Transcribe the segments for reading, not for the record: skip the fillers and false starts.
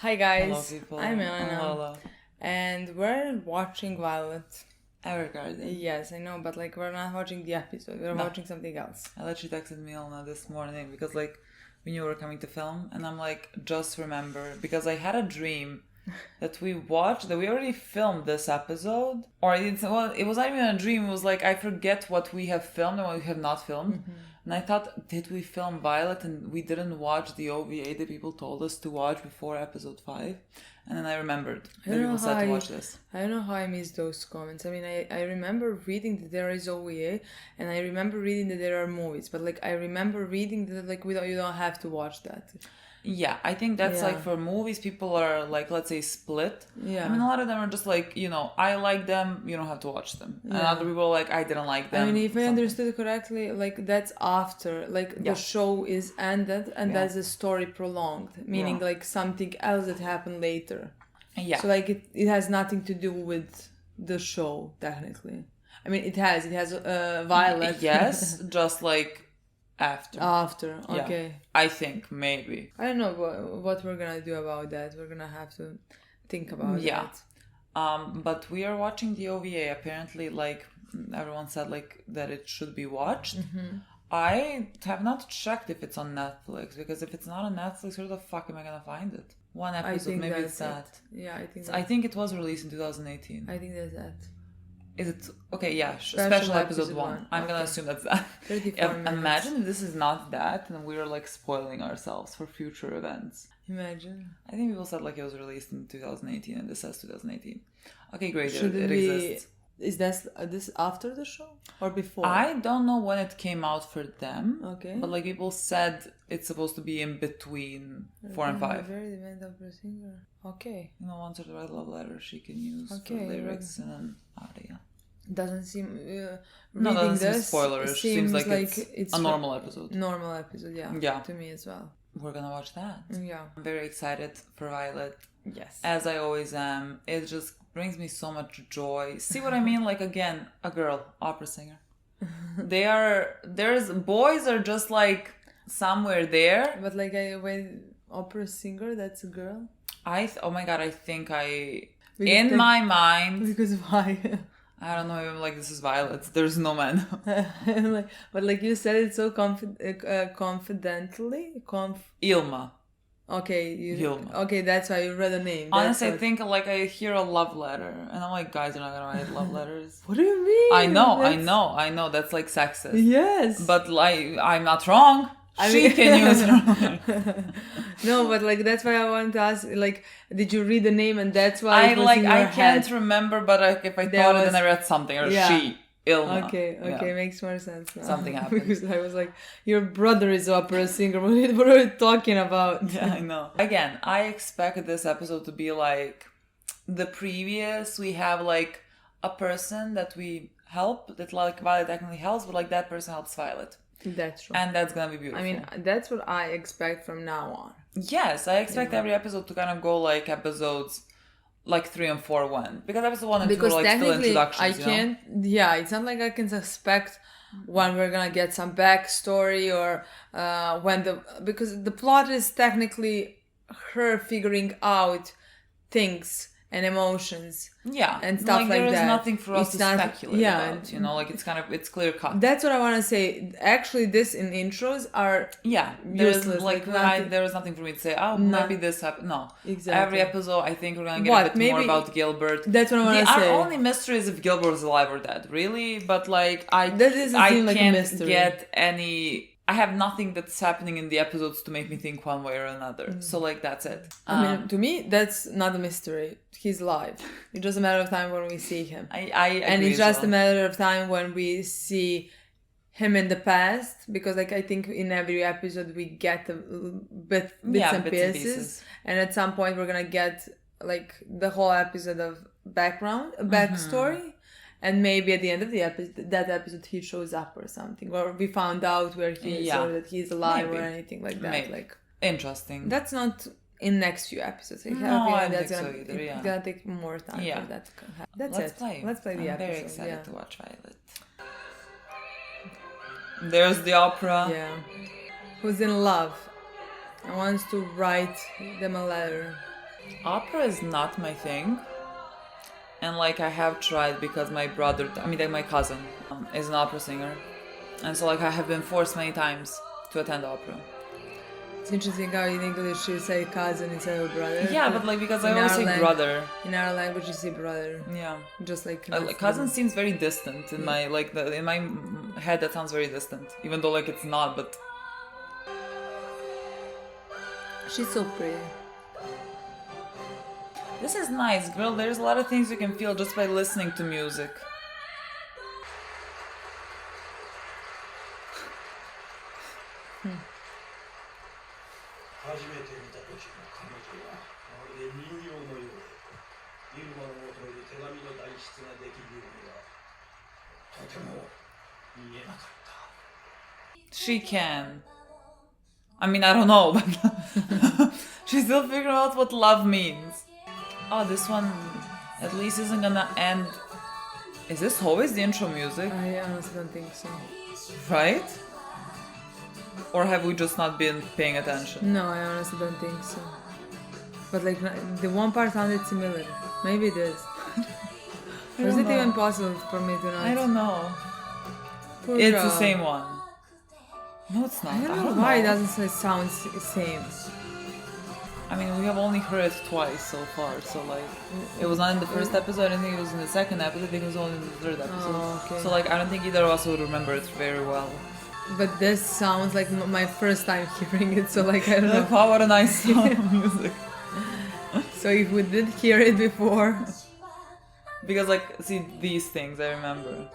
Hi guys, Hello people, I'm I'm Milena, Lola. and we're watching Violet. Evergarden. Yes, I know, but we're not watching the episode. We're No. watching something else. I literally texted Milena this morning because we knew we were coming to film, and I'm like, just remember, because I had a dream that we already filmed this episode, or it was not even a dream. It was like I forget what we have filmed and what we have not filmed. And I thought, did we film Violet and we didn't watch the OVA that people told us to watch before episode 5? And then I remembered that people said to watch this. I don't know how I missed those comments. I mean, I remember reading that there is OVA, and I remember reading that there are movies, but I remember reading that you don't have to watch that. Yeah, I think that's Yeah. for movies, people are let's say split. Yeah. I mean, a lot of them are just I like them, you don't have to watch them. And Yeah. other people are I didn't like them. I mean, if I something. understood correctly, that's after, Yeah. the show is ended and Yeah. that's the story prolonged, meaning something else that happened later. Yeah. So it has nothing to do with the show, technically. I mean, it has Violet. Yes, just after. After, Yeah. okay. I think, maybe. I don't know what we're gonna do about that. We're gonna have to think about Yeah. that. But we are watching the OVA. Apparently, everyone said that it should be watched. Mm-hmm. I have not checked if it's on Netflix, because if it's not on Netflix, where the fuck am I gonna find it? One I episode, think maybe that's it's that. Yeah, I think I think it was released in 2018. I think that's that. Is it okay? Yeah, special episode 1. I'm gonna Okay. assume that's that. 34 minutes. Imagine if this is not that, and we're spoiling ourselves for future events. Imagine. I think people said it was released in 2018, and this says 2018. Okay, great. Should it exists. Is this after the show or before? I don't know when it came out for them. Okay. But people said it's supposed to be in between 4 and 5. Very dependent on the singer. Okay. Once her to write love letter, she can use Okay, for lyrics and then aria. Doesn't seem. No, reading doesn't seem this spoilerish. Seems like it's a for- normal episode. Normal episode, yeah. Yeah. To me as well. We're gonna watch that. Yeah. I'm very excited for Violet, Yes. as I always am. It just brings me so much joy. See what I mean? Again, a girl, opera singer. Boys are just somewhere there. But when opera singer, that's a girl. Oh my god, I think Because my mind, Because why? I don't know, even this is Violet. There's no man. But you said it so confidently. Ilma. Okay, Hilma. Okay, that's why you read the name. Honestly, I That's think I hear a love letter, and I'm guys are not gonna write love letters. what do you mean? I know. That's sexist. Yes. But I'm not wrong. She can use her. No, but that's why I wanted to ask. Did you read the name, and that's why it was in your I head? can't remember, but if I thought it, then I read something or Yeah. she. Ilma. Okay, Yeah. makes more sense now. Something happened. Because I was your brother is opera singer. What are you talking about? Yeah, I know. Again, I expect this episode to be the previous. We have a person that we help, that Violet technically helps, but that person helps Violet. That's true. And that's gonna be beautiful. I mean, that's what I expect from now on. Yes, I expect every episode to kind of go episodes 3 and 4 went. Because episode 1 and 2 were still technically, introductions, I can't. Yeah, it's not I can suspect when we're gonna get some backstory or because the plot is technically her figuring out things and emotions. Yeah, and stuff like there is that. nothing for us It's to not- speculate yeah, about. It's clear cut. That's what I want to say. Actually, this in intros are There's useless, nothing, there is nothing for me to say. Oh, maybe this happened. No, Exactly. Every episode, I think we're gonna get a bit more about Gilbert. That's what I want to say. Our only mystery is if Gilbert is alive or dead. Really, but That doesn't seem like a can't mystery. get any. I have nothing that's happening in the episodes to make me think one way or another. So that's it. I mean, to me, that's not a mystery. He's alive. It's just a matter of time when we see him. I And agree it's as just well. a matter of time when we see him in the past, because I think in every episode we get bits and pieces, and at some point we're gonna get the whole episode of backstory, and maybe at the end of that episode he shows up or something, or we found out where he is or that he's alive or anything like that. Maybe. Interesting. That's not in next few episodes. I don't that's think so gonna, either, it's gonna take more time for that to happen. That's Let's it. play. Let's play the I'm episode. very excited yeah. to watch Violet. There's the opera. Yeah. Who's in love and wants to write them a letter. Opera is not my thing. And like I have tried because my brother, like my cousin, is an opera singer. And so like I have been forced many times to attend opera. It's interesting how in English you say cousin instead of brother. Yeah, but like because I always say brother. In our language you say brother. Yeah. Just like cousin seems very distant in my in my head. That sounds very distant, even though like it's not. But she's so pretty. This is nice, girl. There's a lot of things you can feel just by listening to music. She can. I mean, I don't know, but she's still figuring out what love means. Oh, this one at least isn't gonna end. Is this always the intro music? I honestly don't think so. Right? Or have we just not been paying attention? No, I honestly don't think so. But like the one part sounded similar. Maybe it is. Or is it even possible for me to not? I don't know. Poor it's girl. The same one. No, it's not. I don't know why it doesn't sound the same. I mean, we have only heard it twice so far, so like, it was not in the first episode, I don't think it was in the second episode, I think it was only in the third episode. Oh, okay. So like, I don't think either of us would remember it very well. But this sounds like my first time hearing it, so like, I don't know. Wow, what a nice song of music. So if we did hear it before... Because like, see, these things I remember.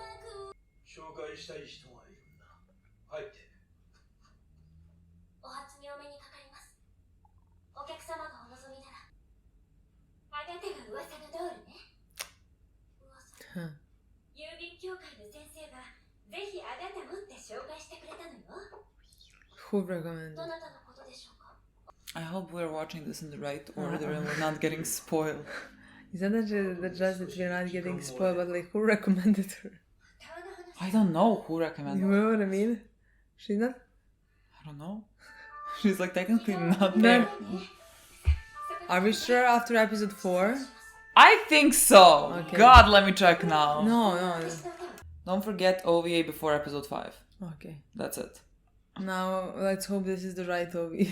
Huh. Who recommended? I hope we're watching this in the right order and we're not getting spoiled. Is that just that we're not getting spoiled, but like, who recommended her? I don't know who recommended her. You know what I mean? She's not... I don't know. She's like technically not there. Are we sure after episode 4? I think so. Okay. God, let me check now. No. Don't forget OVA before episode 5. Okay. That's it. Now, let's hope this is the right OVA.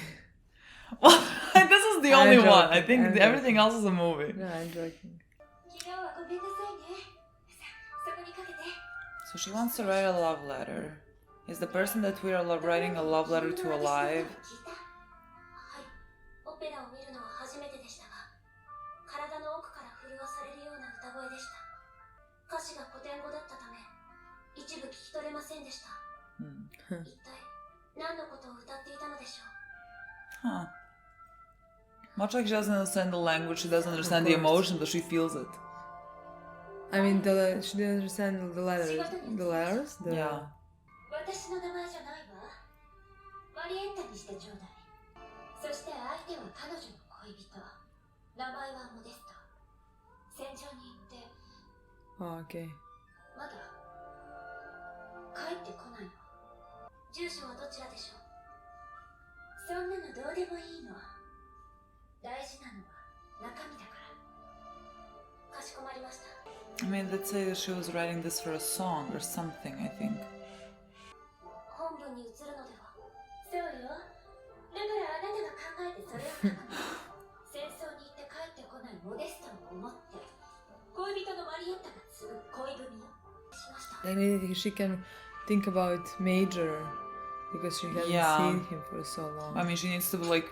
Well, this is the only one. I think everything else is a movie. No, I'm joking. So she wants to write a love letter. Is the person that we are writing a love letter to alive? Huh. Much like she doesn't understand the language, she doesn't understand the emotion, but she feels it. I mean, she didn't understand the letters. The letters? Yeah. Oh, okay. I mean, let's say that she was writing this for a song or something, I think. And she can think about Major because she hasn't seen him for so long. I mean, she needs to like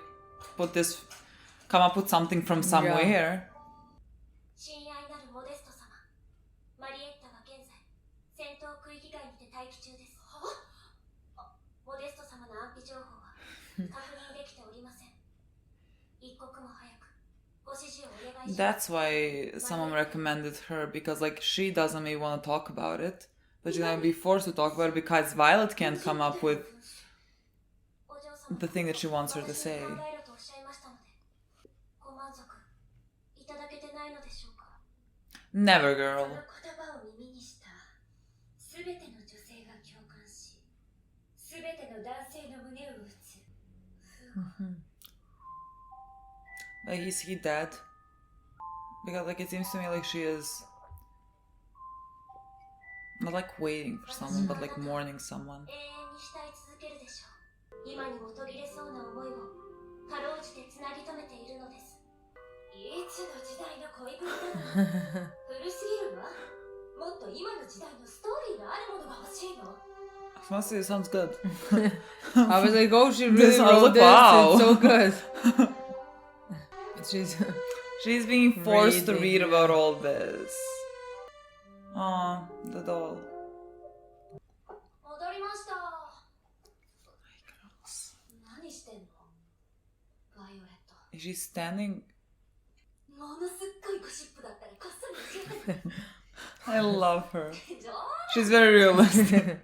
come up with something from somewhere. That's why someone recommended her, because like she doesn't maybe want to talk about it, but she's gonna be forced to talk about it because Violet can't come up with the thing that she wants her to say. Never, girl. Like, is he dead? Because, like, it seems to me like she is not like waiting for someone, but like mourning someone. Honestly, it sounds good. I was like, oh, she really wrote this. Wow. It's so good. She's being forced to read about all this. Aw, the doll. Is she standing? I love her. She's very realistic.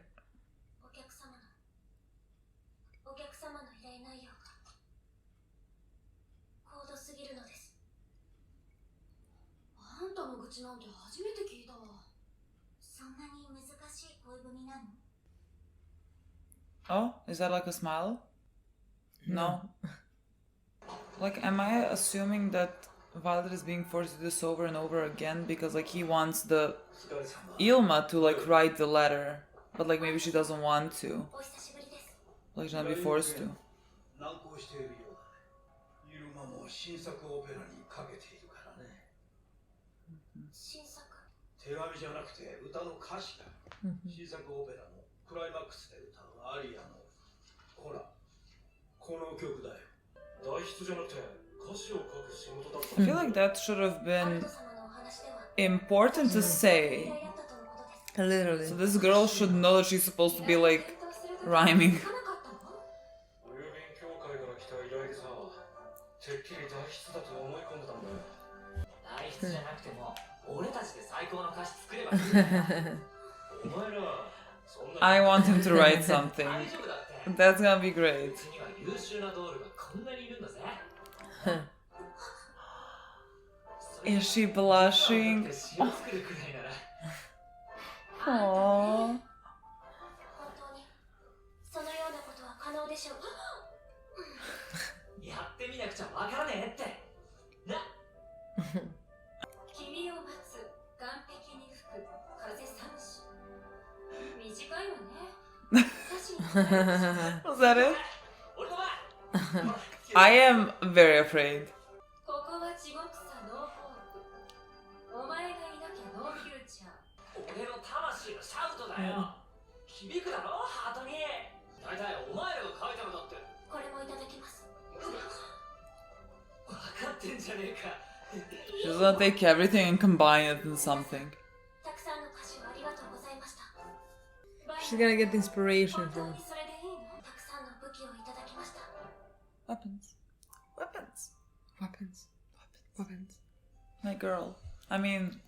Oh, is that like a smile? No. Like, am I assuming that Violet is being forced to do this over and over again because, like, he wants the Ilma to, like, write the letter, but, like, maybe she doesn't want to. Like, she's not be forced to. I feel like that should have been important to say. Literally. So this girl should know that she's supposed to be like rhyming. I want him to write something. That's gonna be great. Is she blushing? Aww. Was that it? I am very afraid. She's gonna take everything and combine it in something. She's gonna get inspiration from weapons. Weapons. Weapons. Weapons. My girl. I mean,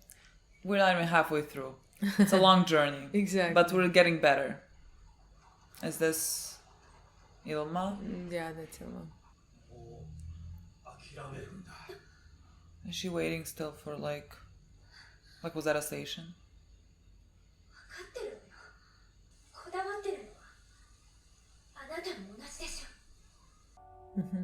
we're not even halfway through. It's a long journey. Exactly. But we're getting better. Is this Ilma? Yeah, that's Ilma. Is she waiting still for like was that a station? Mm-hmm.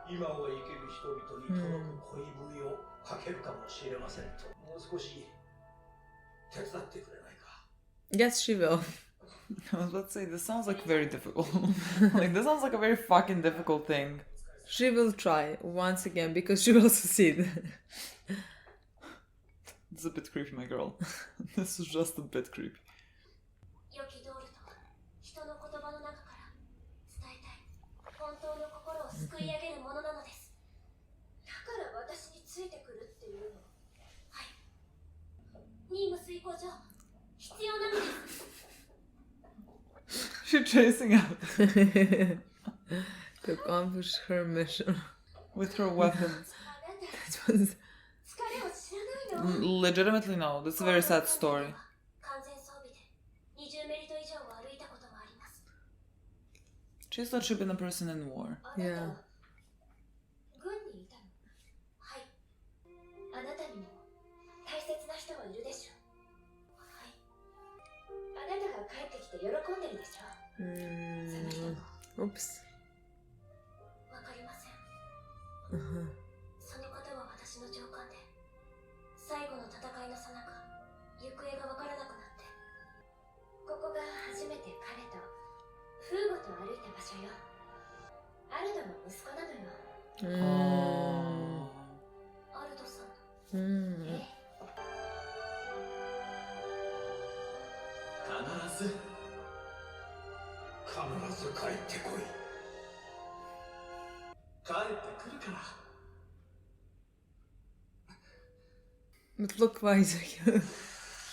今を生きる人々に届く恋文を書けるかもしれませんと。もう少し手伝ってくれないか。 Yes, she will. Let's say this sounds like very difficult. Like this sounds like a very fucking difficult thing. She will try once again because she will succeed. This is a bit creepy, my girl. This is just a bit creepy. She's chasing out to accomplish her mission with her weapons. That was... Legitimately no. That's a very sad story. She thought she'd been a person in war. Yeah. Oops. Uh-huh. 最後の戦いの最中、行方がわからなくなって、ここが初めて彼とフーゴと歩いた場所よ。アルドの息子なのよ。アルドさん。必ず帰ってこい。帰ってくるから。But look wise,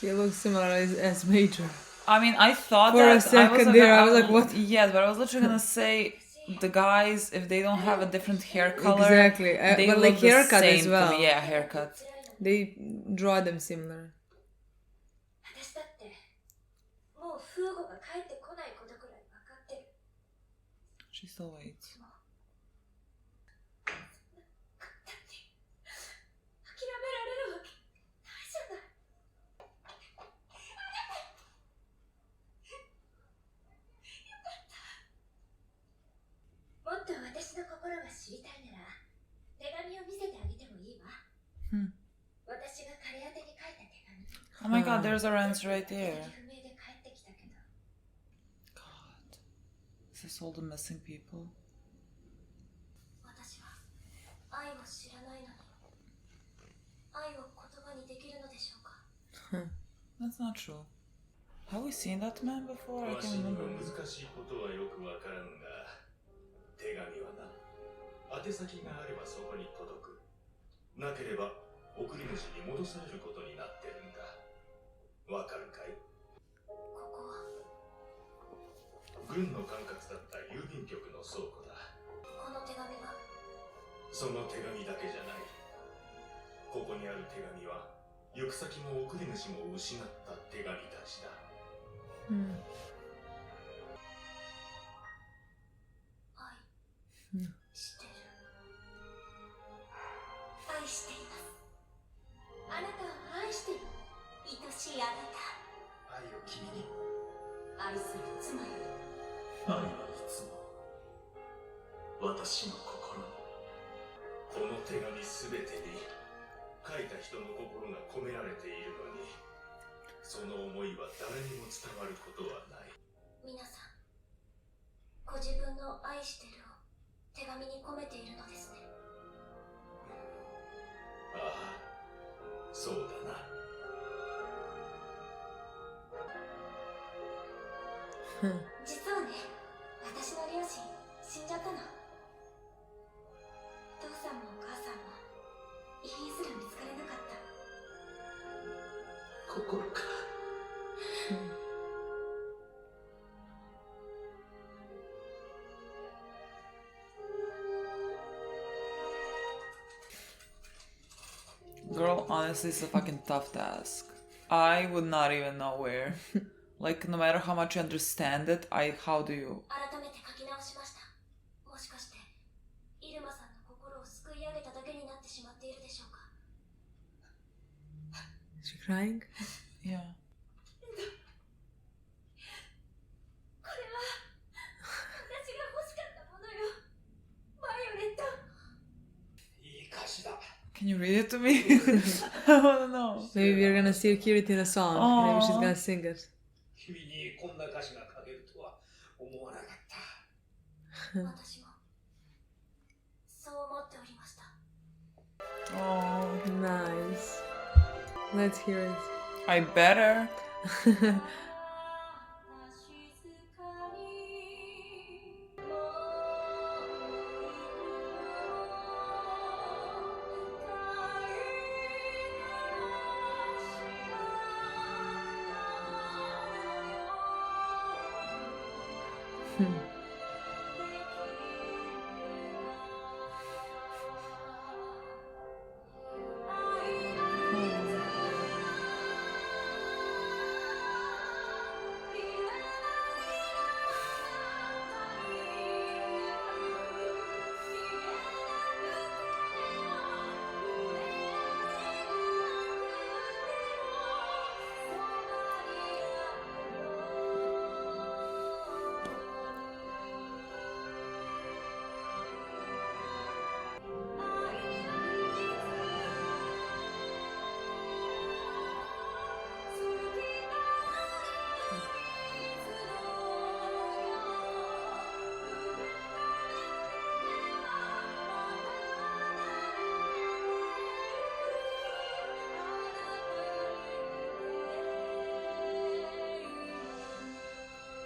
he looks similar as Major. I mean, I thought for that a second there, I was like, what? Yes, but I was literally gonna say the guys, if they don't have a different hair color, exactly. They but look like haircut the same as well. To me. Yeah, haircut. They draw them similar. She still waits. Oh my god, there's our answer right there. God. Is this all the missing people? That's not true. Have we seen that man before? I can't remember. 手紙はな、宛先があればそこに届く。なければ送り主に戻されることになってるんだ。わかるかい？ここは軍の管轄だった郵便局の倉庫だ。この手紙は？その手紙だけじゃない。ここにある手紙は行く先も送り主も失った手紙たちだ。してる。愛しています。あなたを愛してる。愛しいあなた。愛を君に。愛する妻より。愛はいつも私の心に。この手紙すべてに書いた人の心が込められているのに、その思いは誰にも伝わることはない。皆さん、ご自分の愛してるを手紙に込めているのですね。ああ、そうだな。実はね、私の両親死んじゃったの。お父さんもお母さんも遺品すら見つかれなかった。心か。Girl, honestly, it's a fucking tough task. I would not even know where. Like, no matter how much you understand it, how do you? 改めて書き直しました。もしかして、イルマさんの心を救い上げただけになってしまっているでしょうか。Is she crying? Yeah. これは私が欲しかったものよ。バイオレット。Can you read it to me? I want to know. Maybe we're gonna see hear it in a song. Aww. Maybe she's gonna sing it. 君にこんな歌詞が書けるとは思わなかった。私もそう思っておりました。 Oh, Nice. Let's hear it. I better.「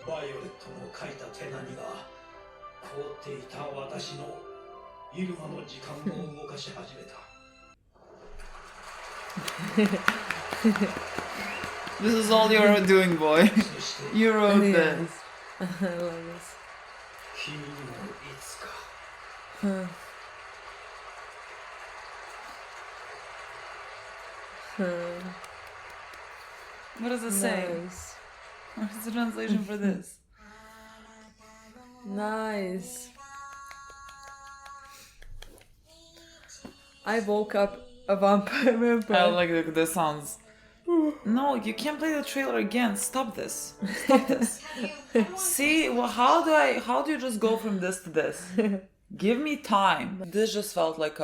バイオレットの書いた手紙が凍っていた私のイルマの時間を動かし始めた。 This is all you're doing, boy. そして You wrote Yes. this. I love this. 君にもいつか Huh. Huh. What does it say? Nice. What's the translation for this? Nice. I woke up a vampire. I like the sounds. No, you can't play the trailer again. Stop this. Stop this. See, well, how do you just go from this to this? Give me time. This just felt like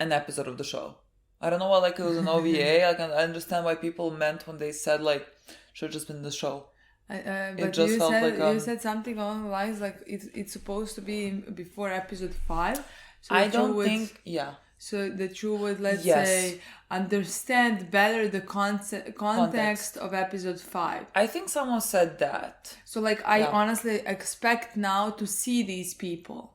an episode of the show. I don't know why, like it was an OVA. I understand why people meant when they said like should have just been the show. But just you felt said like, you said something along the lines like it's supposed to be before episode 5. So I that you don't would- think. Yeah. So that you would, let's Yes. say, understand better the context of episode 5. I think someone said that. So like I Yeah. honestly expect now to see these people.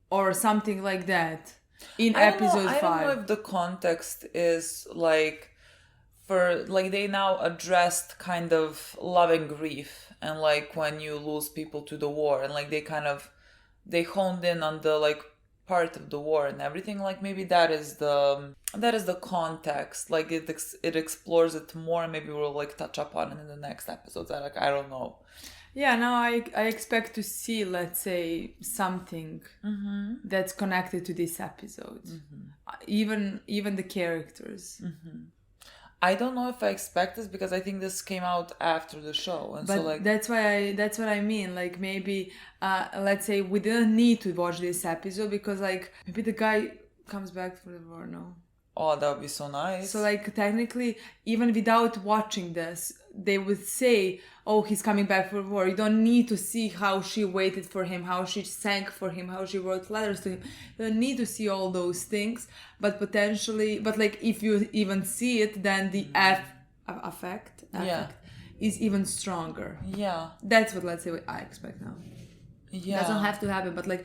Or something like that in episode 5. I don't know if the context is like for like they now addressed kind of love and grief and like when you lose people to the war and like they honed in on the like part of the war and everything. Like maybe that is the context. Like it explores it more and maybe we'll like touch upon it in the next episodes. I don't know. Yeah, now I expect to see, let's say, something that's connected to this episode. Even the characters. I don't know if I expect this because I think this came out after the show, and But so like that's what I mean. Like maybe, let's say we didn't need to watch this episode because like maybe the guy comes back for the war. No. oh, that would be so nice. So like technically, even without watching this, they would say, "Oh, he's coming back for war." You don't need to see how she waited for him, how she sang for him, how she wrote letters to him. You don't need to see all those things, but potentially, but like if you even see it, then the affect is even stronger. Yeah. That's what, let's say, what I expect now. Yeah. Doesn't have to happen, but like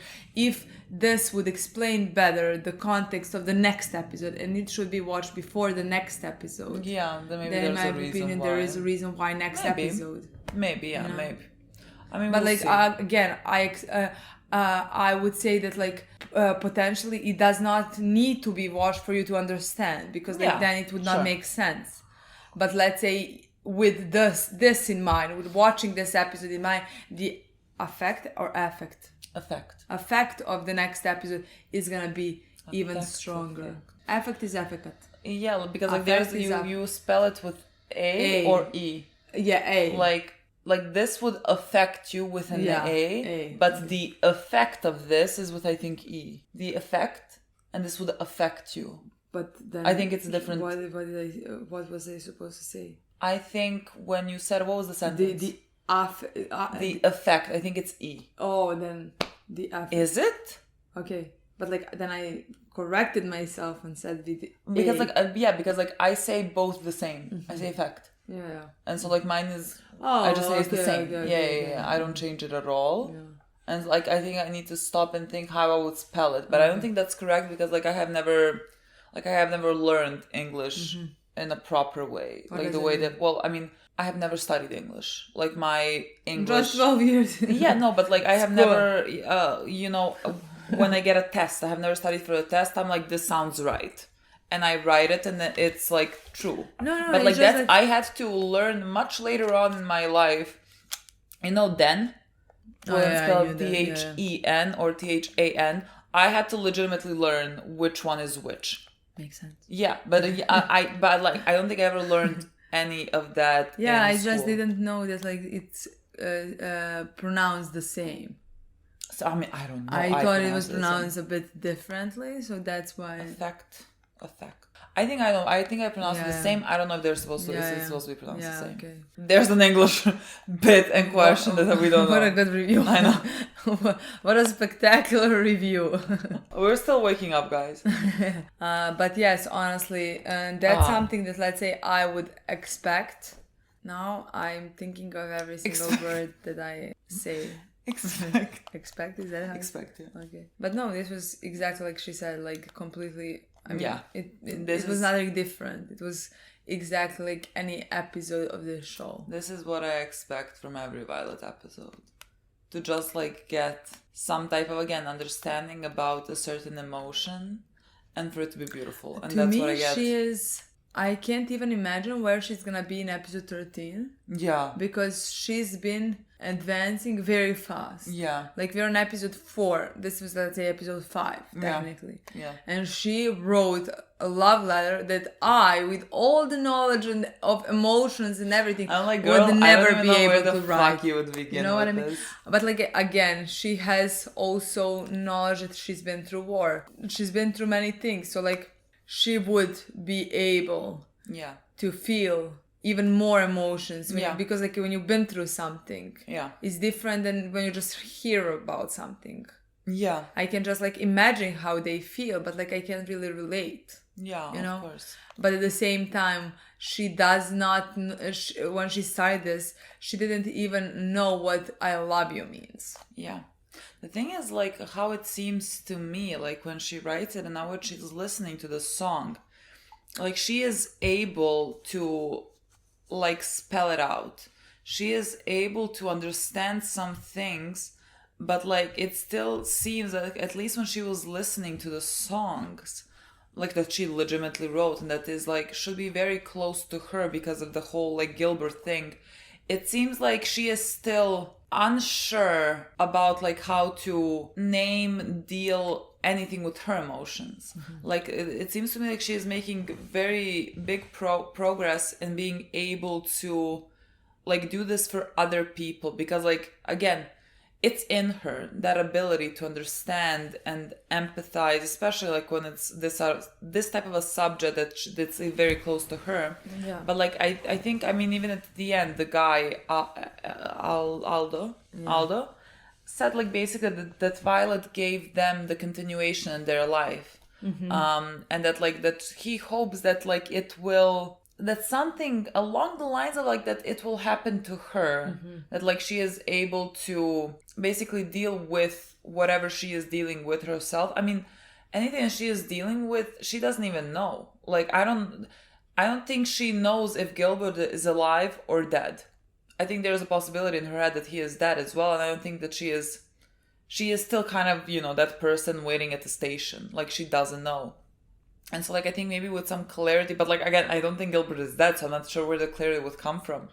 if this would explain better the context of the next episode and it should be watched before the next episode, Yeah, then maybe then in there's my a reason opinion why. there is a reason why next Maybe. episode. Maybe, yeah, know? maybe. I mean, But we'll like see. again, I would say that like potentially it does not need to be watched for you to understand because like Yeah, then it would not sure. make sense. But let's say with this in mind, with watching this episode in mind, the effect of the next episode is gonna be even Affect, stronger. Affect is affect. Yeah, because like Affect there's is you spell it with A or E. Yeah, A. Like this would affect you with an Yeah, A, A. but the effect of this is with I think E. The effect and this would affect you. But then I think it's different. What was I supposed to say? I think when you said, what was the sentence? The effect. I think it's E. Oh, then the affect. Is it? Okay, but like then I corrected myself and said because like I say both the same. Mm-hmm. I say effect. Yeah. And so like mine is. I just say it's the same. Yeah. I don't change it at all. Yeah. And like I think I need to stop and think how I would spell it, but I don't think that's correct because like I have never learned English in a proper way, like the way that. Well, I mean, I have never studied English. Like my English. Just 12 years. Yeah, no, but like I have never, when I get a test, I have never studied for a test. I'm like, this sounds right. And I write it and it's like true. No. But like that, I had to learn much later on in my life. Then, when it's spelled THEN or THAN, I had to legitimately learn which one is which. Makes sense. Yeah, but I don't think I ever learned any of that. Yeah, I just didn't know that like it's pronounced the same. So I mean, I don't know. I thought it was pronounced a bit differently, so that's why. Effect. I think I know. I think I pronounced it the same. I don't know if they're supposed to. It's supposed to be pronounced the same. Okay. There's an English bit and question that we don't know. What a good review! I know. What a spectacular review. We're still waking up, guys. But yes, honestly, that's something that let's say I would expect. Now I'm thinking of every single word that I say. Expect, is that how? Expect, yeah. Okay. But no, this was exactly like she said, like completely. I mean, yeah. It was nothing different. It was exactly like any episode of the show. This is what I expect from every Violet episode. To just like get some type of, again, understanding about a certain emotion and for it to be beautiful. And that's what I get. I can't even imagine where she's gonna be in episode 13. Yeah. Because she's been advancing very fast. Yeah. Like we're on episode 4. This was, let's say, episode 5, technically. Yeah. And she wrote a love letter that I, with all the knowledge of emotions and everything, like, girl, would never be able to write. Fuck you would begin, you know what I mean? This. But like, again, she has also knowledge that she's been through war. She's been through many things. So like, she would be able to feel even more emotions because like when you've been through something, it's different than when you just hear about something. Yeah, I can just like imagine how they feel, but like I can't really relate. Yeah, of course. But at the same time, she does not. When she started this, she didn't even know what "I love you" means. Yeah. The thing is, like, how it seems to me, like, when she writes it and now when she's listening to the song, like, she is able to, like, spell it out. She is able to understand some things, but, like, it still seems that, at least when she was listening to the songs, like, that she legitimately wrote and that is, like, should be very close to her because of the whole, like, Gilbert thing, it seems like she is still unsure about like how to deal anything with her emotions. Like it seems to me like she is making very big progress in being able to like do this for other people because like again it's in her, that ability to understand and empathize, especially like when it's this type of a subject that's very close to her. Yeah. But like I think, I mean, even at the end, the guy Aldo said like basically that Violet gave them the continuation in their life, and that like that he hopes that like it will. That something along the lines of like that it will happen to her, that like she is able to basically deal with whatever she is dealing with herself. I mean, anything she is dealing with, she doesn't even know. Like I don't think she knows if Gilbert is alive or dead. I think there's a possibility in her head that he is dead as well, and I don't think that she is still kind of, you know, that person waiting at the station. Like she doesn't know. And so, like, I think maybe with some clarity, but, like, again, I don't think Gilbert is dead, so I'm not sure where the clarity would come from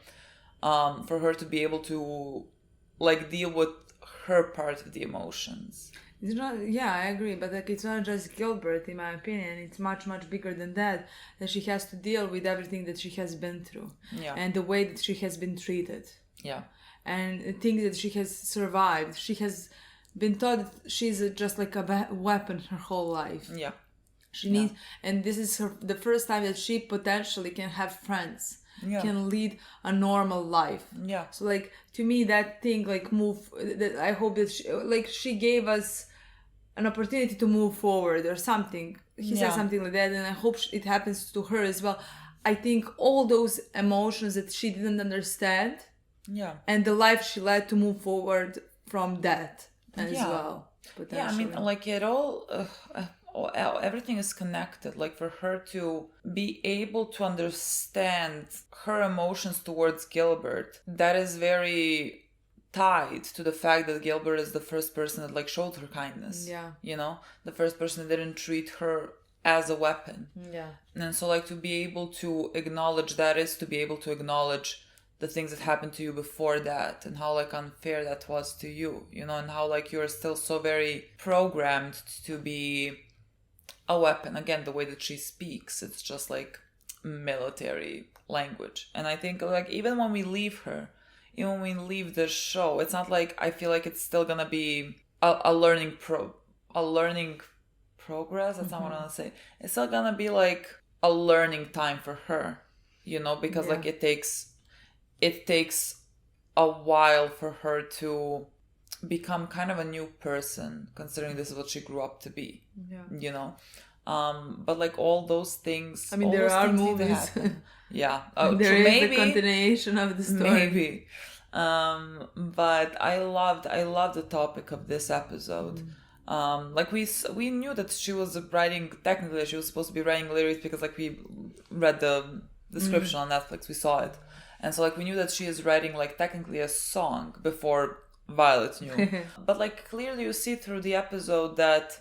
for her to be able to, like, deal with her part of the emotions. It's not, yeah, I agree, but, like, it's not just Gilbert, in my opinion. It's much, much bigger than that she has to deal with everything that she has been through. Yeah. And the way that she has been treated. Yeah. And things that she has survived. She has been taught that she's just, like, a weapon her whole life. Yeah. She needs, and this is the first time that she potentially can have friends, can lead a normal life. Yeah. So like, to me, that thing like I hope that she gave us an opportunity to move forward or something. He said something like that, and I hope it happens to her as well. I think all those emotions that she didn't understand, and the life she led to move forward from that as well. Yeah, I mean, like it all, everything is connected. Like for her to be able to understand her emotions towards Gilbert, that is very tied to the fact that Gilbert is the first person that like showed her kindness. Yeah. You know, the first person that didn't treat her as a weapon. Yeah. And so like to be able to acknowledge that is to be able to acknowledge the things that happened to you before that, and how like unfair that was to you, you know, and how like you're still so very programmed to be a weapon. Again, the way that she speaks, it's just like military language. And I think like even when we leave her, even when we leave the show, it's not like, I feel like it's still gonna be a learning progress. That's not what I want to say. It's still gonna be like a learning time for her, you know, because like it takes a while for her to become kind of a new person, considering this is what she grew up to be. You know, but like all those things. I mean, there are movies. Yeah, there is maybe the continuation of the story. Maybe, but I loved the topic of this episode. Like we knew that she was writing. Technically, she was supposed to be writing lyrics because like we read the description on Netflix. We saw it, and so like we knew that she is writing like technically a song before Violet knew. But like clearly you see through the episode that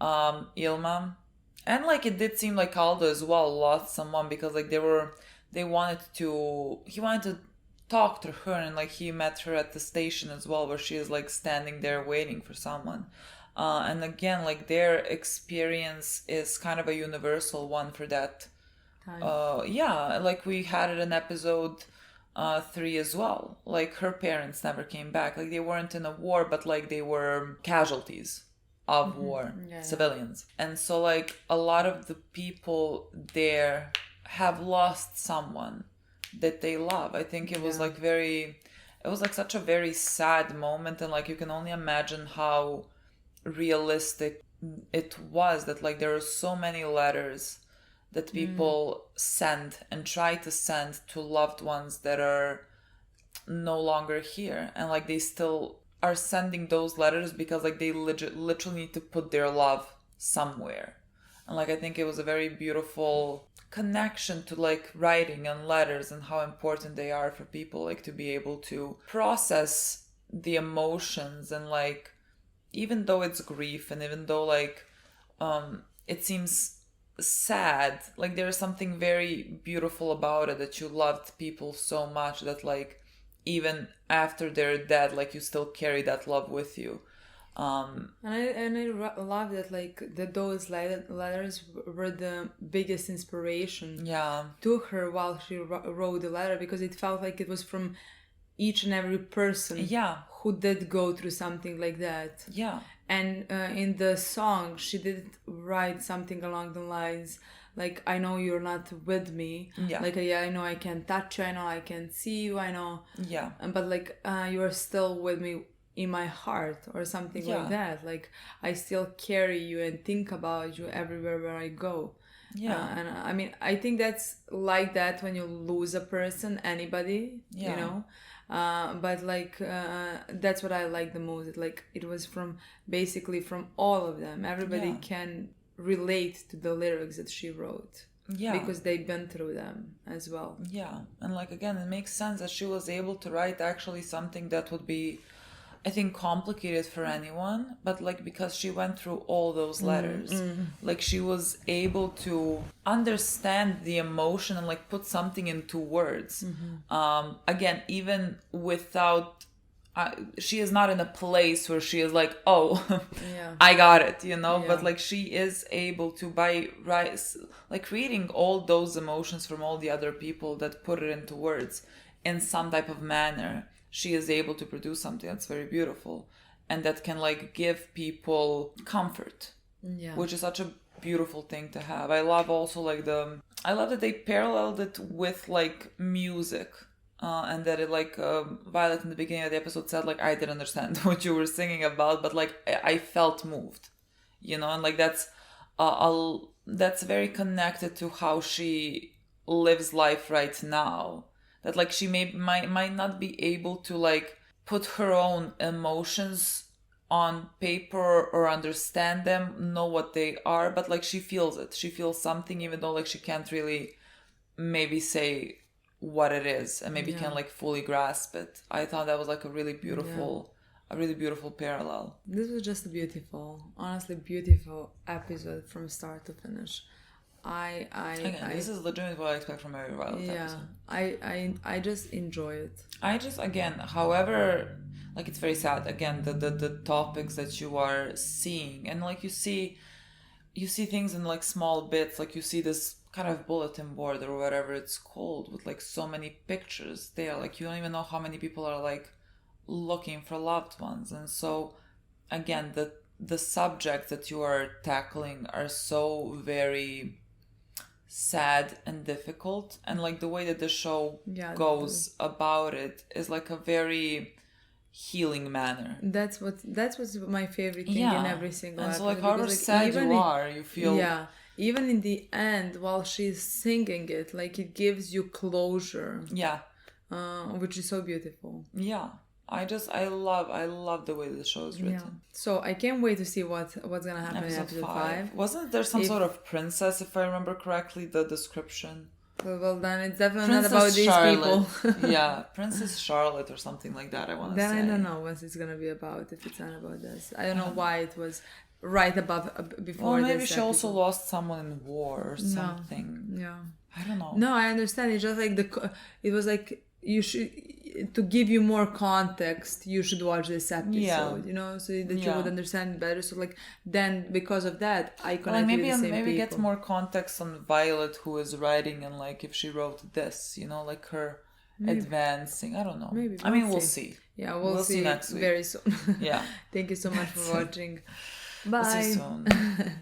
Ilma, and like it did seem like Aldo as well, lost someone, because like he wanted to talk to her, and like he met her at the station as well, where she is like standing there waiting for someone. And again, like their experience is kind of a universal one for that time. Yeah, like we had it in episode 3 as well. Like her parents never came back. Like they weren't in a war, but like they were casualties of war, civilians. And so like a lot of the people there have lost someone that they love. I think it was like such a very sad moment, and like you can only imagine how realistic it was, that like there are so many letters that people send and try to send to loved ones that are no longer here, and like they still are sending those letters because like they literally need to put their love somewhere. And like I think it was a very beautiful connection to like writing and letters, and how important they are for people like to be able to process the emotions. And like even though it's grief, and even though like it seems sad, like there's something very beautiful about it, that you loved people so much that like even after they're dead, like you still carry that love with you. And I love that like those letters were the biggest inspiration to her while she wrote the letter, because it felt like it was from each and every person who did go through something like that. And in the song she did write something along the lines like, I know you're not with me, like I know I can touch you, I know I can see you, I know, but like you're still with me in my heart, or something like that. Like I still carry you and think about you everywhere where I go. And I mean, I think that's like that when you lose a person, anybody, you know. But like that's what I like the most. Like it was basically from all of them. Everybody can relate to the lyrics that she wrote, because they've been through them as well. And like again, it makes sense that she was able to write actually something that would be, I think, complicated for anyone, but like because she went through all those letters, like she was able to understand the emotion and like put something into words. Again, even without she is not in a place where she is like, oh, I got it, you know. But like she is able to, by like reading all those emotions from all the other people that put it into words in some type of manner, she is able to produce something that's very beautiful, and that can like give people comfort, which is such a beautiful thing to have. I love also like I love that they paralleled it with like music. And that it like Violet in the beginning of the episode said like I didn't understand what you were singing about, but like I felt moved, you know, and like that's very connected to how she lives life right now. That like she might not be able to like put her own emotions on paper or understand them, know what they are, but like she feels it. She feels something, even though like she can't really maybe say what it is and maybe can't like fully grasp it. I thought that was like a really beautiful parallel. This was just a beautiful, honestly beautiful episode from start to finish. This is legitimately what I expect from every Violet episode. I just enjoy it. I just, again, however, like it's very sad, again, the topics that you are seeing, and like you see things in like small bits, like you see this kind of bulletin board or whatever it's called with like so many pictures there, like you don't even know how many people are like looking for loved ones. And so again, the subjects that you are tackling are so very sad and difficult, and like the way that the show goes about it is like a very healing manner. That's what's my favorite thing in every single episode. And so like however sad you are, you feel even in the end while she's singing it, like it gives you closure, which is so beautiful. I love the way the show is written. So I can't wait to see what's gonna happen in episode 5. Wasn't there some sort of princess, if I remember correctly, the description? Well, then it's definitely not about these people. Princess Charlotte or something like that, I want to say. Then I don't know what it's going to be about, if it's not about this. I don't know why it was right above, before this. Well, maybe she also lost someone in war or something. Yeah. I don't know. No, I understand. It's just like it was like, you should, to give you more context, you should watch this episode, you know, so that you would understand better. So like, then because of that, I connect with the same people. Maybe get more context on Violet, who is writing, and like if she wrote this, you know, like her advancing. I don't know. Maybe we'll see. Yeah, we'll see next week. very soon. Yeah. Thank you so much for watching. Bye. We'll see you soon.